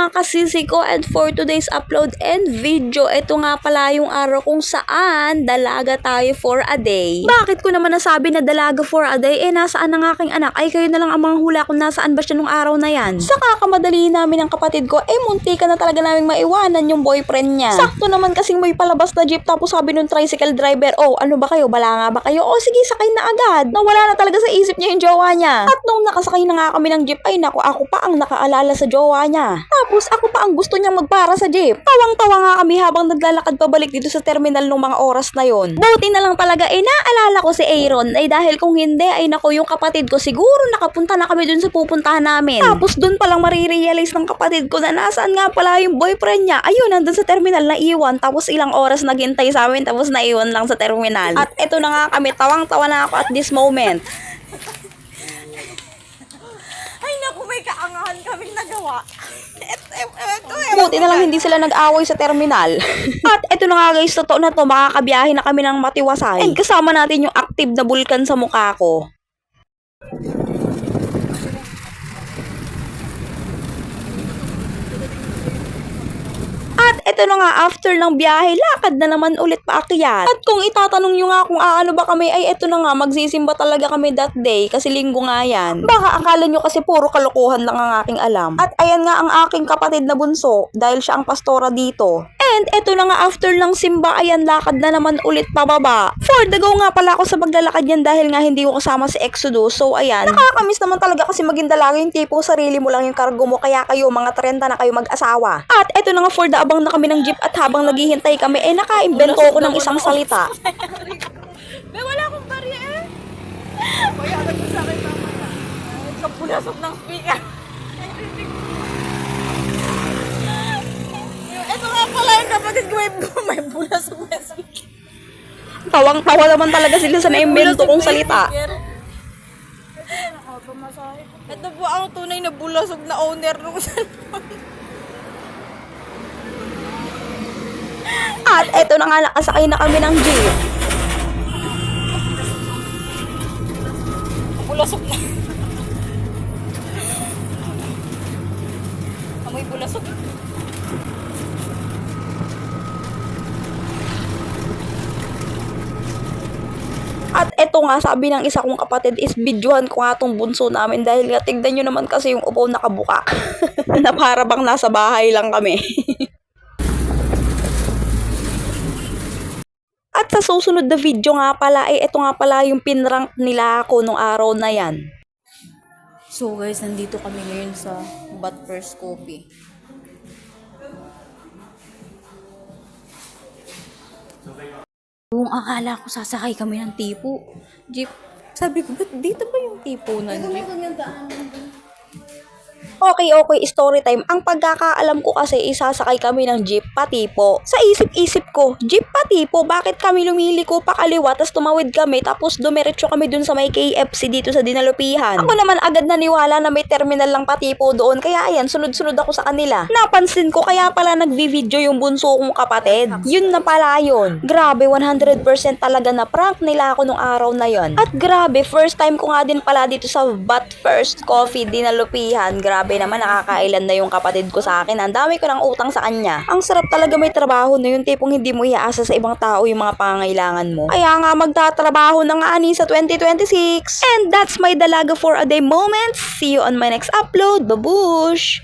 mga kasisi ko, and for today's upload and video, ito nga pala yung araw kung saan dalaga tayo for a day. Bakit ko naman nasabi na dalaga for a day? Nasaan ang aking anak? Ay, kayo na lang ang mga hula kung nasaan ba siya nung araw na yan. Sa kakamadali namin ng kapatid ko, munti ka na talaga naming maiwanan yung boyfriend niya. Sakto naman kasing may palabas na jeep, tapos sabi nung tricycle driver, oh, ano ba kayo? Bala nga ba kayo? Oh, sige, sakay na agad. Nawala na talaga sa isip niya yung jowa niya. At nung nakasakay na nga kami ng jeep, ay naku, ako pa ang nakaalala sa jowa niya. Tapos ako pa ang gusto niyang magpara sa jeep. Tawang-tawa nga kami habang naglalakad pabalik dito sa terminal nung mga oras na yon. Buti na lang talaga naalala ko si Aaron, ay dahil kung hindi ay naku, yung kapatid ko siguro nakapunta na kami dun sa pupuntahan namin. Tapos dun palang marirealize ng kapatid ko na nasaan nga pala yung boyfriend niya. Ayun, nandun sa terminal na iwan, tapos ilang oras naghintay sa amin, tapos naiwan lang sa terminal. At eto na nga kami, tawang-tawa na ako at this moment. Ay naku, may kaangahan kaming nagawa. Buti na lang hindi sila nag-away sa terminal. At eto na nga guys, totoo na to, makakabiyahe na kami ng Matiwasay. And kasama natin yung active na bulkan sa mukha ko. At eto na nga, after ng biyahe, lakad na naman ulit paakyat. At kung itatanong nyo nga kung aano ba kami, ay eto na nga, magsisimba talaga kami that day, kasi linggo nga yan. Baka akala nyo kasi puro kalokohan lang ang aking alam. At ayan nga ang aking kapatid na bunso, dahil siya ang pastora dito. And eto na nga, after ng simba, ayan, lakad na naman ulit pababa. For the go nga pala ako sa paglalakad yan dahil nga hindi ko kasama si Exodus. So ayan, nakakamiss naman talaga kasi maging dalaga, yung tipo sarili mo lang yung kargo mo, kaya kayo mga 30 na kayo mag-asawa. At eto na nga, for the abang na kami ng jeep, at habang naghihintay kami, nakaimbento ko ng isang salita. May wala akong barya eh. Kaya agad mo sa akin mamaya. Kapulasok ng speaker. Ito nga pala yung kapatid ko, may bulasok na speaker. Tawang-tawa naman talaga sila sa naimbento kong salita. Ito po ang tunay na bulasok na owner ng cellphone. At eto na nga, nakasakay na kami ng jeep. Bulasok na. Amoy bulasok. At eto nga, sabi ng isa kong kapatid is videohan ko nga tong bunso namin dahil nga tignan nyo naman kasi yung upo nakabuka. Na para bang nasa bahay lang kami. At sa susunod na video nga pala, ito nga pala yung pinrank nila ako nung araw na yan. So guys, nandito kami ngayon sa But First Coffee. Kung akala ko sasakay kami ng tipo, jeep. Sabi ko, ba't dito ba yung tipo ng jeep? Okay, story time. Ang pagkakaalam ko kasi isasakay kami ng jeep patipo. Sa isip-isip ko, jeep patipo, bakit kami lumiliko pa kaliwa tapos tumawid kami tapos dumiretso kami dun sa may KFC dito sa Dinalupihan. Ako naman agad naniwala na may terminal lang patipo doon, kaya ayan, sunod-sunod ako sa kanila. Napansin ko kaya pala nagvi-video yung bunso kong kapatid. Yun na pala yun. Grabe, 100% talaga na prank nila ako nung araw na yon. At grabe, first time ko nga din pala dito sa But First Coffee Dinalupihan. Grabe naman, nakakailan na yung kapatid ko sa akin. Ang dami ko ng utang sa kanya. Ang sarap talaga may trabaho na yung tipong hindi mo iaasa sa ibang tao yung mga pangangailangan mo. Kaya nga magtatrabaho na nga ani sa 2026. And that's my dalaga for a day moment. See you on my next upload. Babush!